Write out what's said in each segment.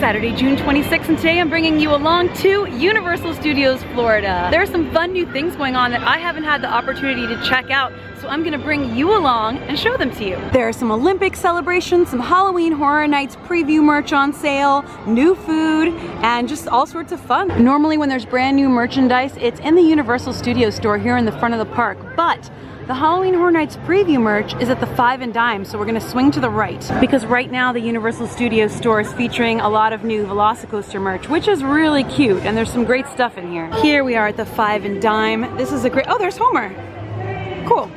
Saturday, June 26th, and today I'm bringing you along to Universal Studios, Florida. There are some fun new things going on that I haven't had the opportunity to check out, so I'm gonna bring you along and show them to you. There are some Olympic celebrations, some Halloween Horror Nights preview merch on sale, new food, and just all sorts of fun. Normally when there's brand new merchandise, it's in the Universal Studios store here in the front of the park, but the Halloween Horror Nights preview merch is at the 5 and Dime, so we're gonna swing to the right. Because right now the Universal Studios store is featuring a lot of new Velocicoaster merch, which is really cute, and there's some great stuff in here. Here we are at the 5 and Dime. This is a great, oh, there's Homer. Cool.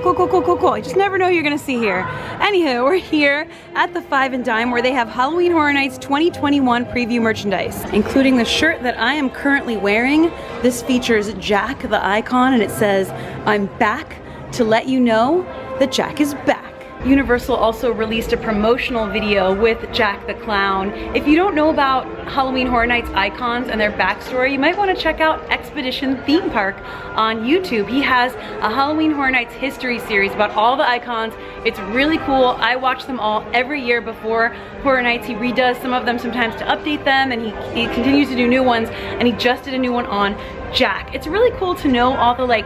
Cool. I just never know who you're gonna see here. Anywho, we're here at the 5 and Dime where they have Halloween Horror Nights 2021 preview merchandise, including the shirt that I am currently wearing. This features Jack the icon, and it says, "I'm back to let you know that Jack is back." Universal also released a promotional video with Jack the Clown. If you don't know about Halloween Horror Nights icons and their backstory, you might want to check out Expedition Theme Park on YouTube. He has a Halloween Horror Nights history series about all the icons. It's really cool. I watch them all every year before Horror Nights. He redoes some of them sometimes to update them, and he continues to do new ones, and he just did a new one on Jack. It's really cool to know all the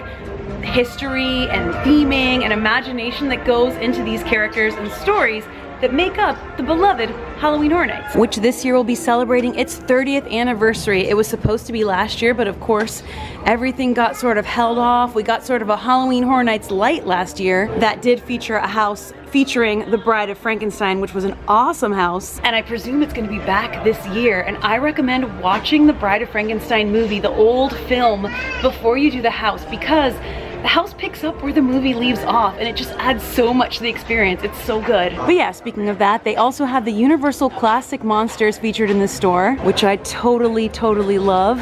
history and theming and imagination that goes into these characters and stories that make up the beloved Halloween Horror Nights, which this year will be celebrating its 30th anniversary. It was supposed to be last year, but of course everything got sort of held off. We got sort of a Halloween Horror Nights light last year that did feature a house featuring The Bride of Frankenstein, which was an awesome house, and I presume it's going to be back this year. And I recommend watching the Bride of Frankenstein movie, the old film, before you do the house, because the house picks up where the movie leaves off, and it just adds so much to the experience. It's so good. But yeah, speaking of that, they also have the Universal Classic Monsters featured in the store, which I totally love.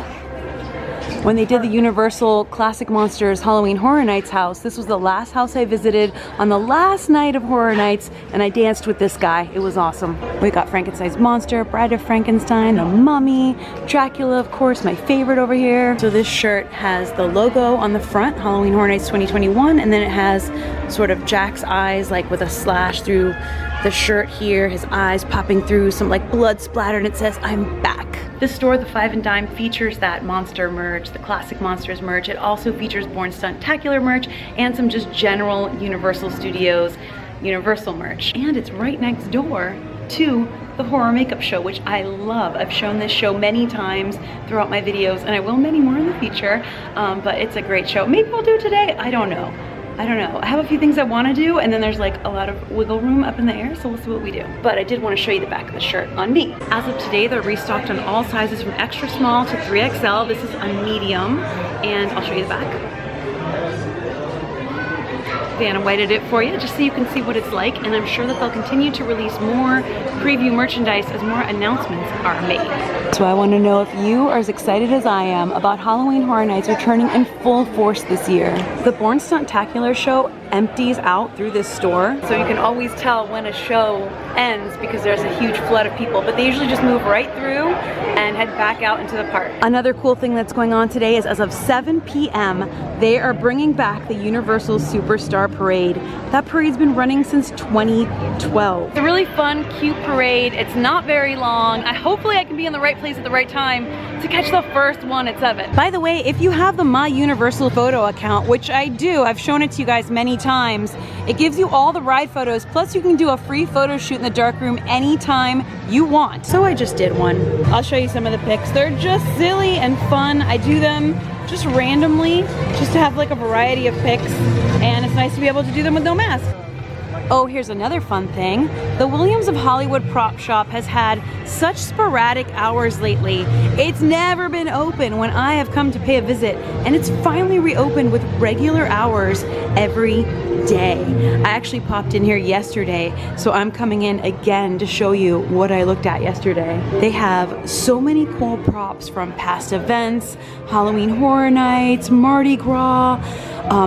When they did the Universal Classic Monsters Halloween Horror Nights house, this was the last house I visited on the last night of Horror Nights, and I danced with this guy. It was awesome. We got Frankenstein's monster, Bride of Frankenstein, the Mummy, Dracula, of course, my favorite over here. So this shirt has the logo on the front, Halloween Horror Nights 2021, and then it has sort of Jack's eyes, with a slash through the shirt here, his eyes popping through, some blood splatter, and it says, "I'm back." This store, the 5 and Dime, features that monster merch, the classic monsters merch. It also features Born Stuntacular merch and some just general Universal Studios Universal merch. And it's right next door to the horror makeup show, which I love. I've shown this show many times throughout my videos, and I will many more in the future, but it's a great show. Maybe we'll do it today, I don't know. I have a few things I want to do, and then there's a lot of wiggle room up in the air, so we'll see what we do. But I did want to show you the back of the shirt on me. As of today, they're restocked on all sizes from extra small to 3XL. This is a medium, and I'll show you the back. Vanna whited it for you just so you can see what it's like, and I'm sure that they'll continue to release more preview merchandise as more announcements are made. So I want to know if you are as excited as I am about Halloween Horror Nights returning in full force this year. The Born Stuntacular show empties out through this store, so you can always tell when a show ends because there's a huge flood of people, but they usually just move right through and head back out into the park. Another cool thing that's going on today is as of 7 p.m. they are bringing back the Universal Superstar Parade. That parade's been running since 2012. It's a really fun, cute parade. It's not very long. Hopefully I can be in the right place at the right time to catch the first one at 7. By the way, if you have the My Universal photo account, which I do, I've shown it to you guys many times, it gives you all the ride photos, plus you can do a free photo shoot in the darkroom anytime you want. So I just did one. I'll show you some of the pics. They're just silly and fun. I do them just randomly, just to have a variety of pics, and it's nice to be able to do them with no mask. Oh, here's another fun thing. The Williams of Hollywood prop shop has had such sporadic hours lately. It's never been open when I have come to pay a visit, and it's finally reopened with regular hours every day. I actually popped in here yesterday, so I'm coming in again to show you what I looked at yesterday. They have so many cool props from past events, Halloween Horror Nights, Mardi Gras.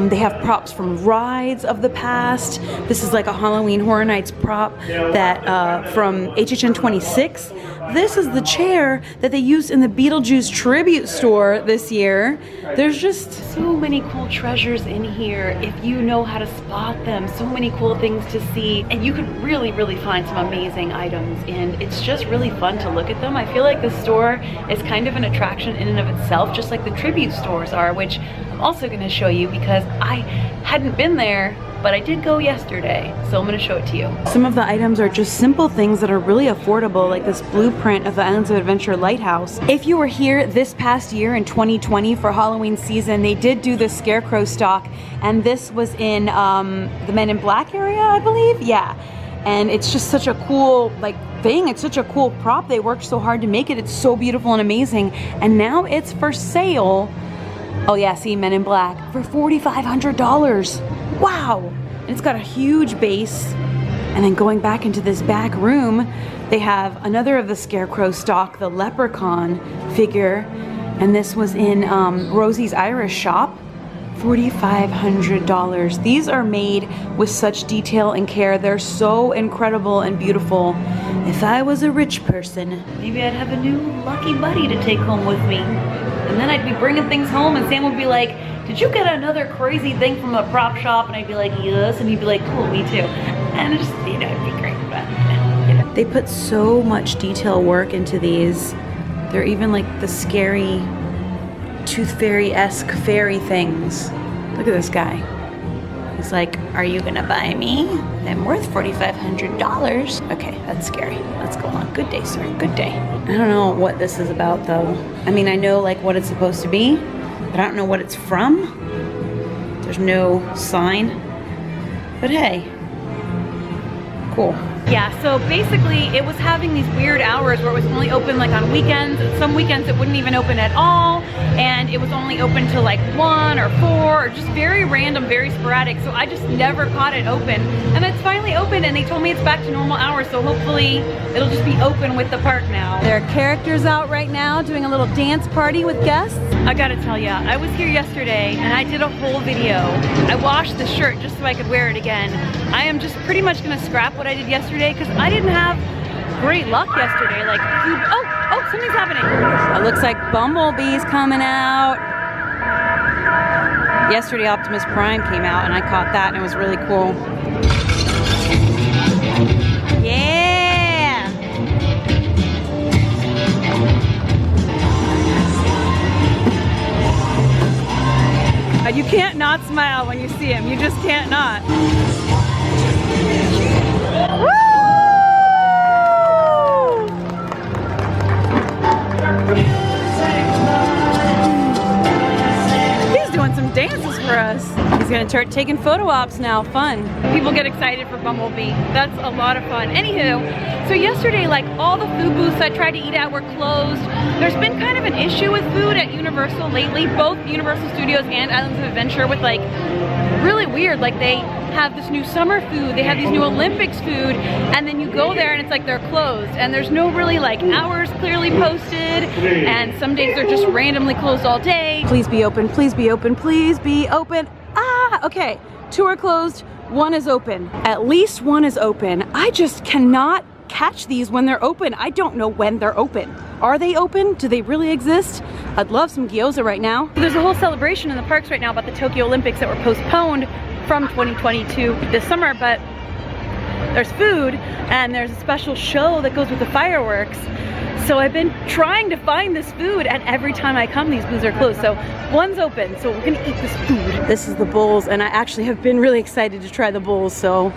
They have props from rides of the past. This is like a Halloween Horror Nights prop that from HHN 26. This is the chair that they used in the Beetlejuice tribute store this year. There's just so many cool treasures in here if you know how to spot them. So many cool things to see, and you could really find some amazing items, and it's just really fun to look at them. I feel like the store is kind of an attraction in and of itself, just like the tribute stores are, which I'm also going to show you because I hadn't been there, but I did go yesterday, so I'm going to show it to you. Some of the items are just simple things that are really affordable, like this blueprint of the Islands of Adventure lighthouse. If you were here this past year in 2020 for Halloween season, they did do the Scarecrow stock, and this was in the Men in Black area, I believe. Yeah, and it's just such a cool thing. It's such a cool prop. They worked so hard to make it. It's so beautiful and amazing, and now it's for sale. Oh yeah, see, Men in Black for $4,500. Wow! And it's got a huge base. And then going back into this back room, they have another of the Scarecrow stock, the Leprechaun figure. And this was in Rosie's Irish shop. $4,500. These are made with such detail and care. They're so incredible and beautiful. If I was a rich person, maybe I'd have a new lucky buddy to take home with me. And then I'd be bringing things home and Sam would be like, did you get another crazy thing from a prop shop? And I'd be like, yes. And he'd be like, cool, me too. And it just, you know, it'd be great. But, you know. They put so much detail work into these. They're even like the scary Tooth Fairy-esque fairy things. Look at this guy. He's like, are you gonna buy me? I'm worth $4,500. Okay, that's scary. Let's go on. Good day, sir. Good day. I don't know what this is about though. I mean, I know like what it's supposed to be, but I don't know what it's from. There's no sign. But hey, cool. Yeah, so basically it was having these weird hours where it was only open like on weekends. Some weekends it wouldn't even open at all, and it was only open till like 1 or 4, or just very random, very sporadic. So I just never caught it open. And it's finally open, and they told me it's back to normal hours, so hopefully it'll just be open with the park now. There are characters out right now doing a little dance party with guests. I gotta tell ya, I was here yesterday and I did a whole video. I washed the shirt just so I could wear it again. I am just pretty much gonna scrap what I did yesterday because I didn't have great luck yesterday. Like food, oh, something's happening. It looks like Bumblebee's coming out. Yesterday Optimus Prime came out and I caught that and it was really cool. Yeah! You can't not smile when you see him. You just can't not. Woo! He's doing some dances for us. He's gonna start taking photo ops now. Fun. People get excited for Bumblebee. That's a lot of fun. Anywho, so yesterday, like all the food booths I tried to eat at were closed. There's been kind of an issue with food at Universal lately, both Universal Studios and Islands of Adventure, with like really weird, like they have this new summer food, they have these new Olympics food, and then you go there and it's like they're closed, and there's no really like hours clearly posted, and some days they're just randomly closed all day. Please be open, please be open, please be open. Ah, okay, 2 are closed, 1 is open. At least 1 is open. I just cannot catch these when they're open. I don't know when they're open. Are they open? Do they really exist? I'd love some gyoza right now. There's a whole celebration in the parks right now about the Tokyo Olympics that were postponed from 2022 this summer, but there's food and there's a special show that goes with the fireworks. So I've been trying to find this food, and every time I come, these booths are closed. So 1's open, so we're gonna eat this food. This is the bowls, and I actually have been really excited to try the bowls, so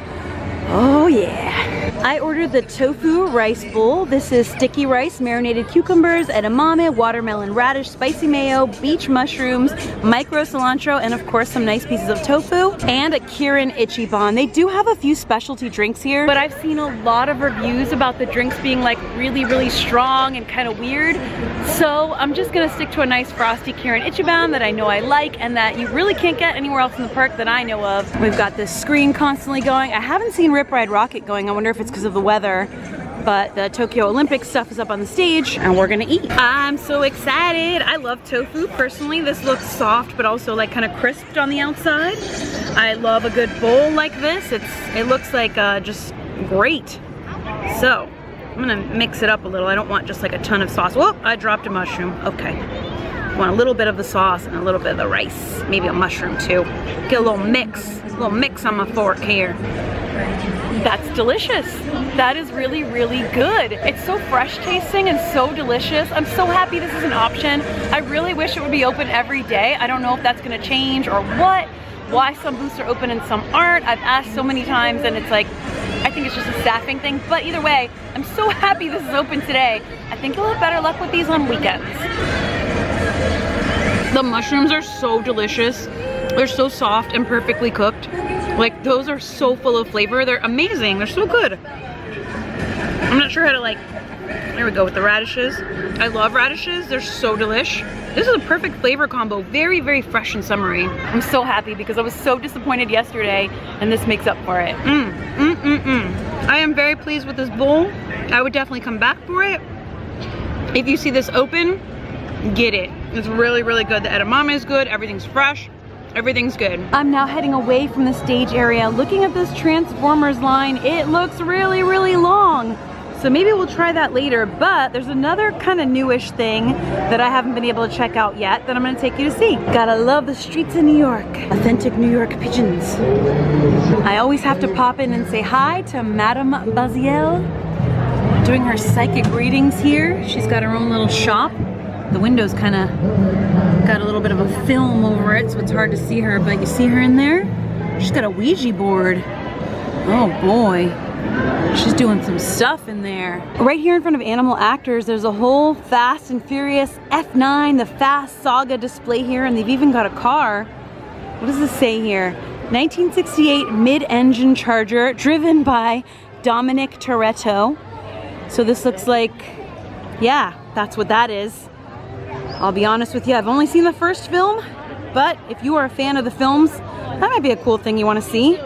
oh yeah. I ordered the tofu rice bowl. This is sticky rice, marinated cucumbers, edamame, watermelon radish, spicy mayo, beach mushrooms, micro cilantro, and of course some nice pieces of tofu, and a Kirin Ichiban. They do have a few specialty drinks here, but I've seen a lot of reviews about the drinks being like really strong and kind of weird. So I'm just gonna stick to a nice frosty Kirin Ichiban that I know I like and that you really can't get anywhere else in the park that I know of. We've got this screen constantly going. I haven't seen Rip Ride Rocket going. I wonder if it's because of the weather, but the Tokyo Olympics stuff is up on the stage and we're gonna eat. I'm so excited. I love tofu personally. This looks soft but also like kind of crisped on the outside. I love a good bowl like this. It looks like just great. So I'm gonna mix it up a little. I don't want just like a ton of sauce. Whoop, I dropped a mushroom. Okay. I want a little bit of the sauce and a little bit of the rice. Maybe a mushroom too. Get a little mix on my fork here. That's delicious. That is really, really good. It's so fresh tasting and so delicious. I'm so happy this is an option. I really wish it would be open every day. I don't know if that's gonna change or what. Why some booths are open and some aren't. I've asked so many times and it's like, I think it's just a staffing thing. But either way, I'm so happy this is open today. I think you'll have better luck with these on weekends. The mushrooms are so delicious. They're so soft and perfectly cooked. Like, those are so full of flavor. They're amazing. They're so good. I'm not sure how to, like, there we go with the radishes. I love radishes. They're so delish. This is a perfect flavor combo. Very, very fresh and summery. I'm so happy because I was so disappointed yesterday and this makes up for it. I am very pleased with this bowl. I would definitely come back for it. If you see this open, get it. It's really, really good. The edamame is good. Everything's fresh. Everything's good. I'm now heading away from the stage area. Looking at this Transformers line, it looks really, really long. So maybe we'll try that later, but there's another kind of newish thing that I haven't been able to check out yet that I'm gonna take you to see. Gotta love the streets of New York. Authentic New York pigeons. I always have to pop in and say hi to Madame Baziel, doing her psychic readings here. She's got her own little shop. The window's kind of got a little bit of a film over it, so it's hard to see her, but you see her in there? She's got a Ouija board. Oh boy. She's doing some stuff in there. Right here in front of Animal Actors, there's a whole Fast and Furious F9, the Fast Saga display here, and they've even got a car. What does this say here? 1968 mid-engine Charger driven by Dominic Toretto. So this looks like, yeah, that's what that is. I'll be honest with you, I've only seen the first film, but if you are a fan of the films, that might be a cool thing you want to see. You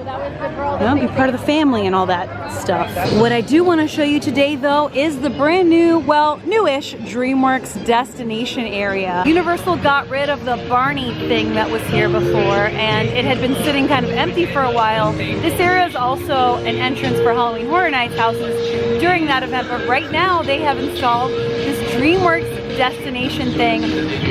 know, be part of the family and all that stuff. What I do want to show you today though is the brand new, well, newish Dreamworks Destination area. Universal got rid of the Barney thing that was here before and it had been sitting kind of empty for a while. This area is also an entrance for Halloween Horror Nights houses during that event, but right now they have installed this Dreamworks Destination thing.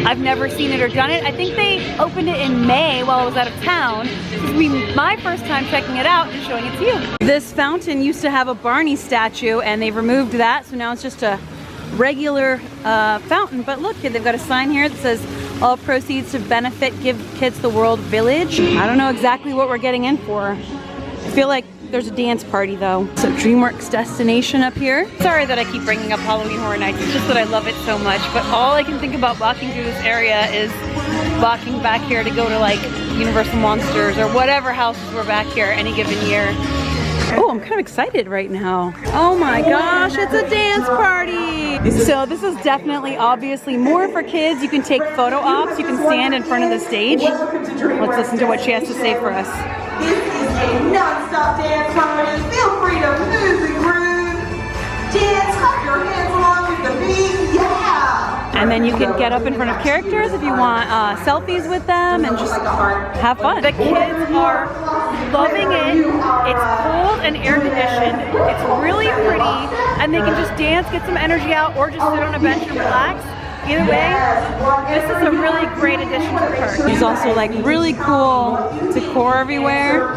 I've never seen it or done it. I think they opened it in May while I was out of town. This will be my first time checking it out and showing it to you. This fountain used to have a Barney statue and they've removed that, so now it's just a regular fountain. But look, they've got a sign here that says all proceeds to benefit Give Kids the World Village. I don't know exactly what we're getting in for. I feel like there's a dance party though. So Dreamworks Destination up here. Sorry that I keep bringing up Halloween Horror Nights, it's just that I love it so much. But all I can think about walking through this area is walking back here to go to like Universal Monsters or whatever houses were back here any given year. Oh, I'm kind of excited right now. Oh my gosh, it's a dance party. So this is definitely obviously more for kids. You can take photo ops, you can stand in front of the stage. Let's listen to what she has to say for us. This is a non-stop dance party. Feel free to move the groove. Dance, clap your hands along with the beat. Yeah! And then you can get up in front of characters if you want selfies with them and just have fun. The kids are loving it. It's cold and air conditioned. It's really pretty. And they can just dance, get some energy out, or just sit on a bench and relax. Either way, this is a really great addition to the park. There's also like really cool decor everywhere.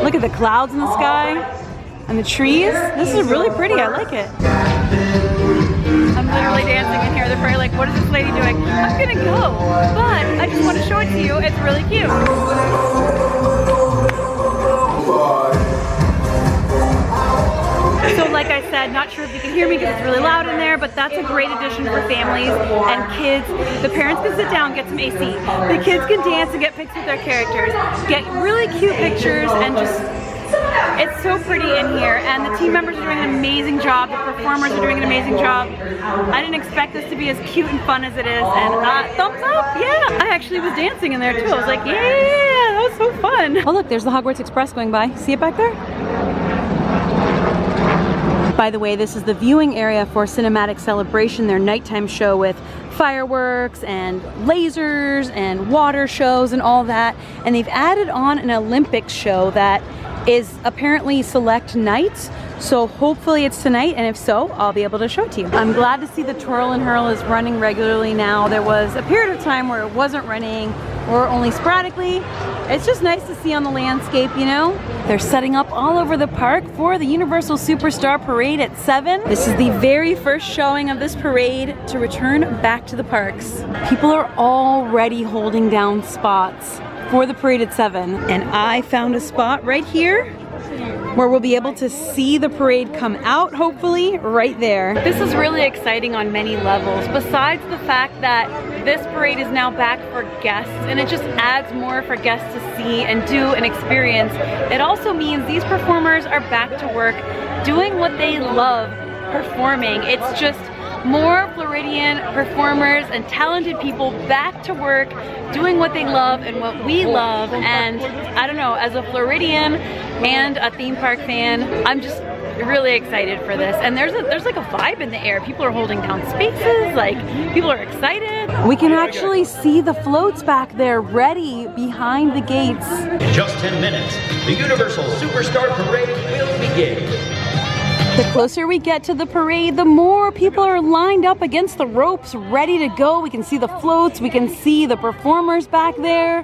Look at the clouds in the sky and the trees. This is really pretty, I like it. I'm literally dancing in here. They're probably like, what is this lady doing? I'm gonna go, but I just want to show it to you. It's really cute. So like I said, not sure if you can hear me because it's really loud in there, but that's a great addition for families and kids. The parents can sit down, get some AC. The kids can dance and get pics with their characters, get really cute pictures, and just, it's so pretty in here. And the team members are doing an amazing job. The performers are doing an amazing job. I didn't expect this to be as cute and fun as it is, and thumbs up, yeah. I actually was dancing in there too. I was like, yeah, that was so fun. Oh look, there's the Hogwarts Express going by. See it back there? By the way, this is the viewing area for Cinematic Celebration, their nighttime show with fireworks and lasers and water shows and all that. And they've added on an Olympics show that is apparently select nights. So hopefully it's tonight, and if so, I'll be able to show it to you. I'm glad to see the Twirl and Hurl is running regularly now. There was a period of time where it wasn't running, or only sporadically. It's just nice to see on the landscape, you know? They're setting up all over the park for the Universal Superstar Parade at 7. This is the very first showing of this parade to return back to the parks. People are already holding down spots for the parade at 7, and I found a spot right here where we'll be able to see the parade come out, hopefully, right there. This is really exciting on many levels. Besides the fact that this parade is now back for guests, and it just adds more for guests to see and do and experience, it also means these performers are back to work doing what they love performing. It's just more Floridian performers and talented people back to work doing what they love and what we love. And I don't know, as a Floridian and a theme park fan, I'm just really excited for this. And there's like a vibe in the air. People are holding down spaces, like people are excited. We can actually see the floats back there ready behind the gates. In just 10 minutes, the Universal Superstar Parade will begin. The closer we get to the parade, the more people are lined up against the ropes, ready to go. We can see the floats, we can see the performers back there.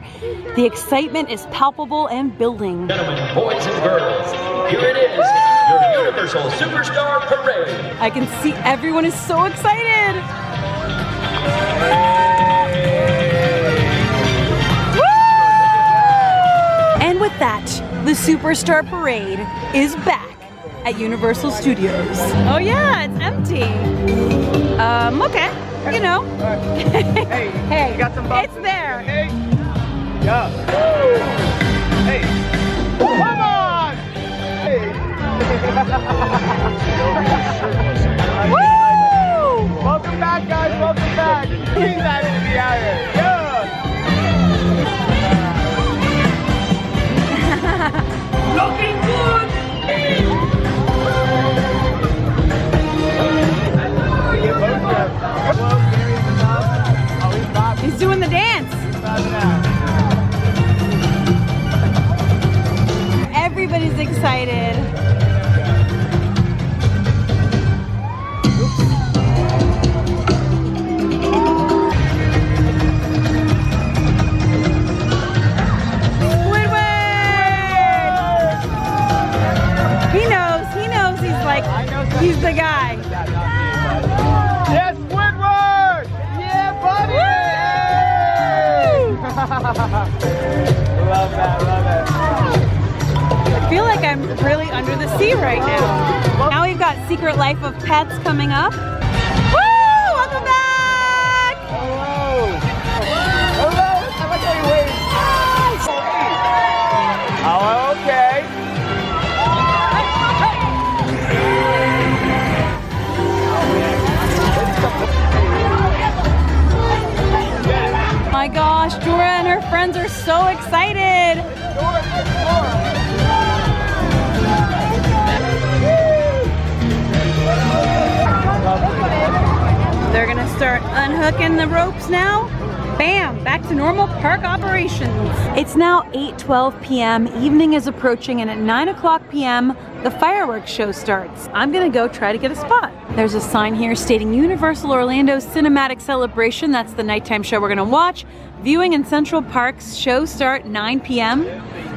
The excitement is palpable and building. Gentlemen, boys and girls, here it is, your Universal Superstar Parade. I can see everyone is so excited. Woo! And with that, the Superstar Parade is back at Universal Studios. Oh yeah, it's empty. Okay, you know. Hey, you got some bucks? It's there. Hey, yeah. Woo. Hey, come on. Hey. Woo! Welcome back, guys. Welcome back. Bring that energy out here. Yeah. Looking good. He's doing the dance. Everybody's excited. Squidward! He knows he's the guy. Yes, Squidward! Yeah, buddy! Love that, love it. I feel like I'm really under the sea right now. Now we've got Secret Life of Pets coming up. Woo! Welcome back! Hello! Hello! I like how you wave. Oh, okay. My gosh, Dora and her friends are so excited. They're gonna start unhooking the ropes now. Bam, back to normal park operations. It's now 8:12 p.m. Evening is approaching, and at 9 o'clock p.m. the fireworks show starts. I'm gonna go try to get a spot. There's a sign here stating Universal Orlando's Cinematic Celebration. That's the nighttime show we're gonna watch. Viewing in Central Park's show start 9 p.m.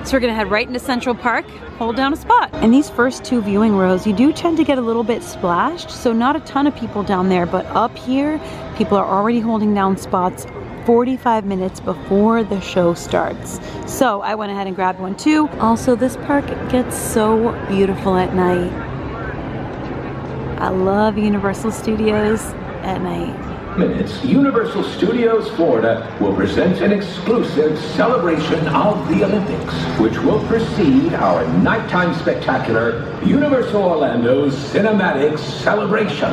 So we're gonna head right into Central Park, hold down a spot. In these first two viewing rows, you do tend to get a little bit splashed, so not a ton of people down there, but up here, people are already holding down spots 45 minutes before the show starts. So I went ahead and grabbed one too. Also, this park gets so beautiful at night. I love Universal Studios at night. Minutes, Universal Studios Florida will present an exclusive celebration of the Olympics, which will precede our nighttime spectacular, Universal Orlando's Cinematic Celebration.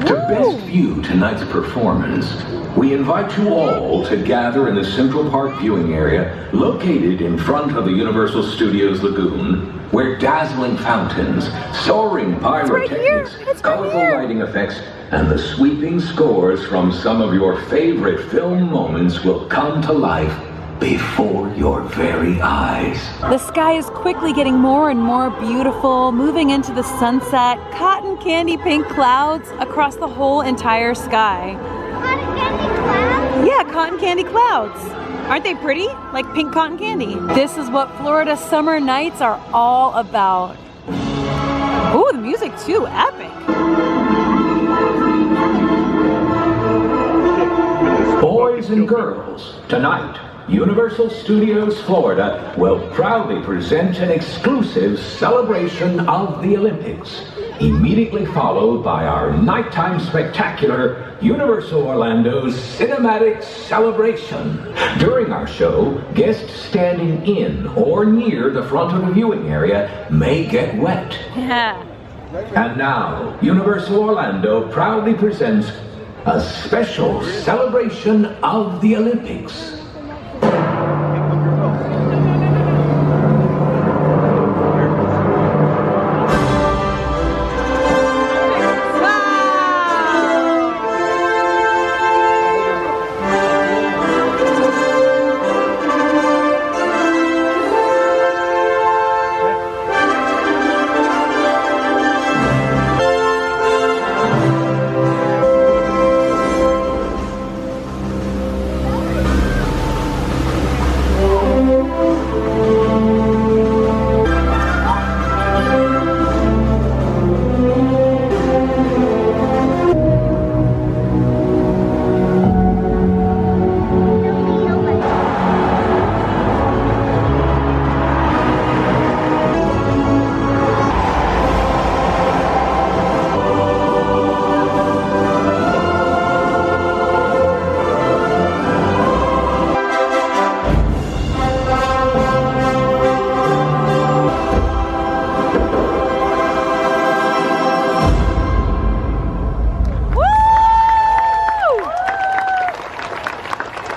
To best view tonight's performance, we invite you all to gather in the Central Park viewing area located in front of the Universal Studios Lagoon where dazzling fountains, soaring pyrotechnics, colorful lighting effects, and the sweeping scores from some of your favorite film moments will come to life before your very eyes. The sky is quickly getting more and more beautiful, moving into the sunset, cotton candy pink clouds across the whole entire sky. Cotton candy clouds? Yeah, cotton candy clouds. Aren't they pretty? Like pink cotton candy. This is what Florida summer nights are all about. Ooh, the music too, epic. Boys and girls, tonight, Universal Studios Florida will proudly present an exclusive celebration of the Olympics, immediately followed by our nighttime spectacular Universal Orlando's Cinematic Celebration. During our show, guests standing in or near the front of the viewing area may get wet. Yeah. And now, Universal Orlando proudly presents a special celebration of the Olympics.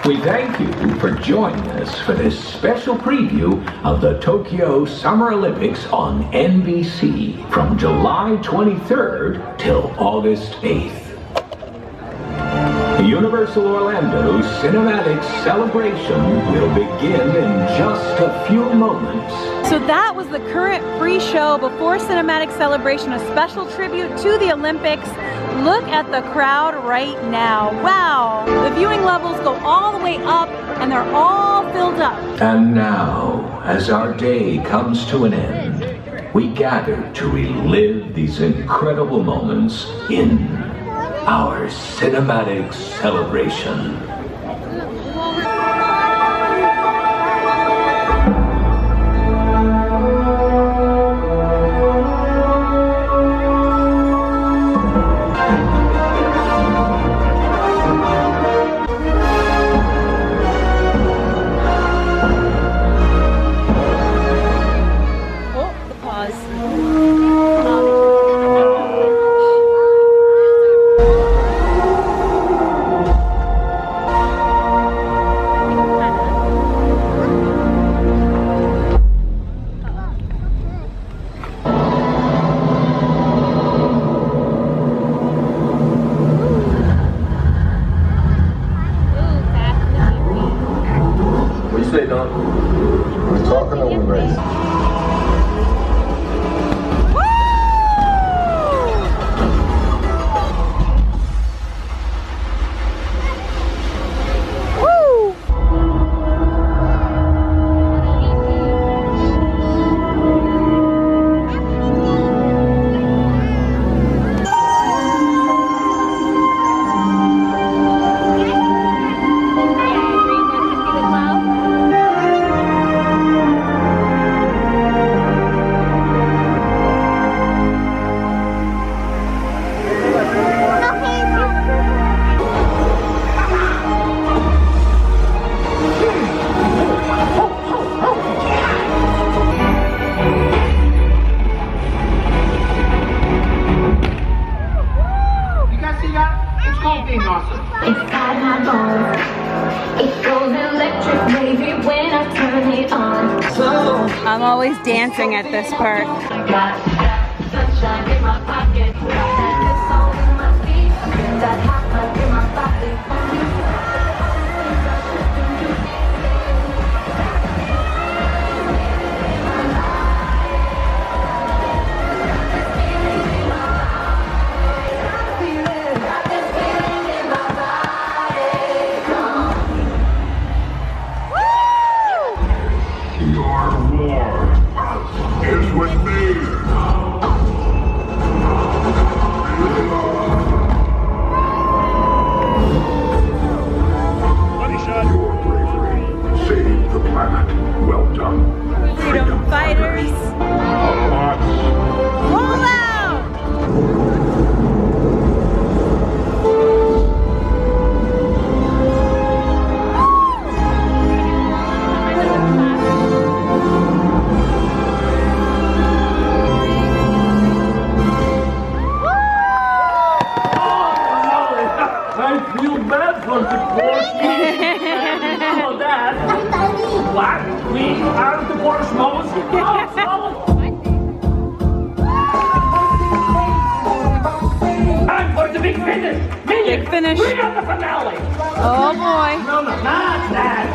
We thank you for joining us for this special preview of the Tokyo Summer Olympics on NBC from July 23rd till August 8th. The Universal Orlando Cinematic Celebration will begin in just a few moments. So that was the current pre-show before Cinematic Celebration, a special tribute to the Olympics. Look at the crowd right now. Wow! The viewing levels go all the way up and they're all filled up. And now, as our day comes to an end, we gather to relive these incredible moments in our Cinematic Celebration. It's called being awesome. Inside my bones, it goes electric wavy when I turn it on. I'm always dancing at this part. Got sunshine in my pocket, got that good soul in my feet, that hot blood in my body. Your war is with me. Your bravery saved the planet. Well done. Freedom fighters. Autobots. Roll out! I feel bad for the poor small dad. What? We are the poor smalls? Time for the big finish. Big finish. Bring out the finale. Oh boy. No, not that.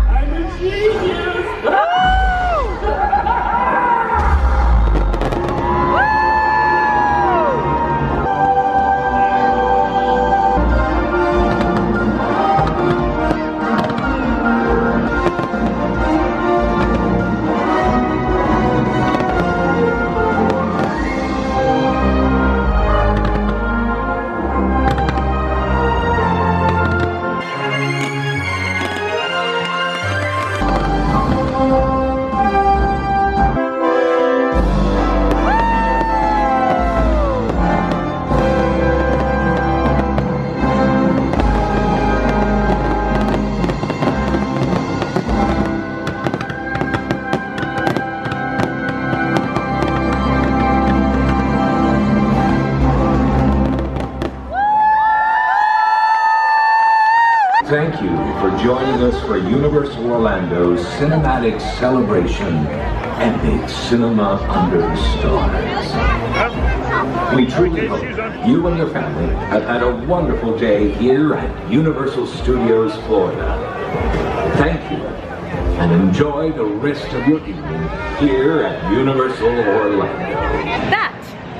I'm a genius. Thank you for joining us for Universal Orlando's cinematic celebration, Epic Cinema Under the Stars. We truly hope you and your family have had a wonderful day here at Universal Studios, Florida. Thank you, and enjoy the rest of your evening here at Universal Orlando. That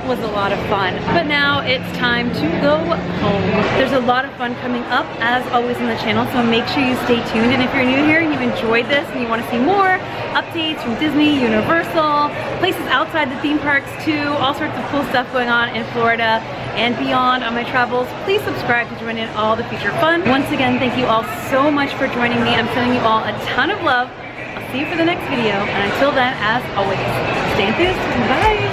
was a lot of fun, but now it's time to go home. There's a lot of fun coming up, as always, on the channel, so make sure you stay tuned. And if you're new here and you enjoyed this and you want to see more updates from Disney, Universal, places outside the theme parks too, all sorts of cool stuff going on in Florida and beyond on my travels, please subscribe to join in all the future fun. Once again, thank you all so much for joining me. I'm sending you all a ton of love. I'll see you for the next video, and until then, as always, stay enthused. Bye!